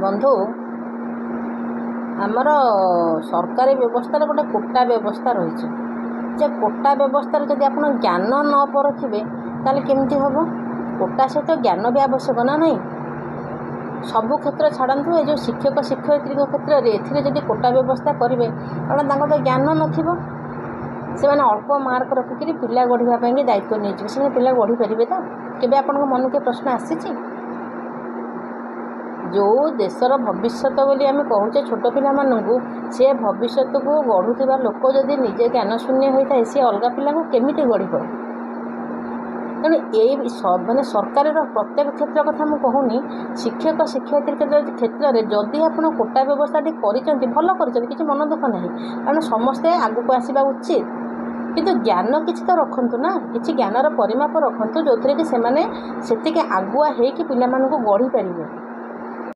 ବନ୍ଧୁ, ଆମର ସରକାରୀ ବ୍ୟବସ୍ଥାରେ ଗୋଟେ କୋଟା ବ୍ୟବସ୍ଥା ରହିଛି। ଯେ କୋଟା ବ୍ୟବସ୍ଥାରେ ଯଦି ଆପଣ ଜ୍ଞାନ ନ ପରଖିବେ ତାହେଲେ କେମିତି ହେବ? କୋଟା ସହିତ ଜ୍ଞାନ ବି ଆବଶ୍ୟକ ନା ନାହିଁ? ସବୁ କ୍ଷେତ୍ର ଛାଡ଼ନ୍ତୁ, ଏ ଯେଉଁ ଶିକ୍ଷକ ଶିକ୍ଷୟିତ୍ରୀଙ୍କ କ୍ଷେତ୍ରରେ ଏଥିରେ ଯଦି କୋଟା ବ୍ୟବସ୍ଥା କରିବେ, କାରଣ ତାଙ୍କର ତ ଜ୍ଞାନ ନଥିବ, ସେମାନେ ଅଳ୍ପ ମାର୍କ ରଖିକିରି ପିଲା ଗଢ଼ିବା ପାଇଁକି ଦାୟିତ୍ୱ ନେଇଯିବେ। ସେମାନେ ପିଲା ଗଢ଼ିପାରିବେ ତ? କେବେ ଆପଣଙ୍କ ମନକୁ ଏ ପ୍ରଶ୍ନ ଆସିଛି? ଯେଉଁ ଦେଶର ଭବିଷ୍ୟତ ବୋଲି ଆମେ କହୁଛେ ଛୋଟ ପିଲାମାନଙ୍କୁ, ସେ ଭବିଷ୍ୟତକୁ ଗଢ଼ୁଥିବା ଲୋକ ଯଦି ନିଜେ ଜ୍ଞାନଶୂନ୍ୟ ହୋଇଥାଏ, ସେ ଅଲଗା ପିଲାଙ୍କୁ କେମିତି ଗଢ଼ିବ? ତେଣୁ ଏଇ ମାନେ ସରକାରର ପ୍ରତ୍ୟେକ କ୍ଷେତ୍ର କଥା ମୁଁ କହୁନି, ଶିକ୍ଷକ ଶିକ୍ଷୟିତ୍ରୀ କ୍ଷେତ୍ରରେ ଯଦି ଆପଣ କୋଟା ବ୍ୟବସ୍ଥାଟି କରିଛନ୍ତି, ଭଲ କରିଛନ୍ତି, କିଛି ମନ ଦୁଃଖ ନାହିଁ, କାରଣ ସମସ୍ତେ ଆଗକୁ ଆସିବା ଉଚିତ। କିନ୍ତୁ ଜ୍ଞାନ କିଛି ତ ରଖନ୍ତୁ ନା, କିଛି ଜ୍ଞାନର ପରିମାପ ରଖନ୍ତୁ, ଯେଉଁଥିରେ କି ସେମାନେ ସେତିକି ଆଗୁଆ ହେଇକି ପିଲାମାନଙ୍କୁ ଗଢ଼ିପାରିବେ।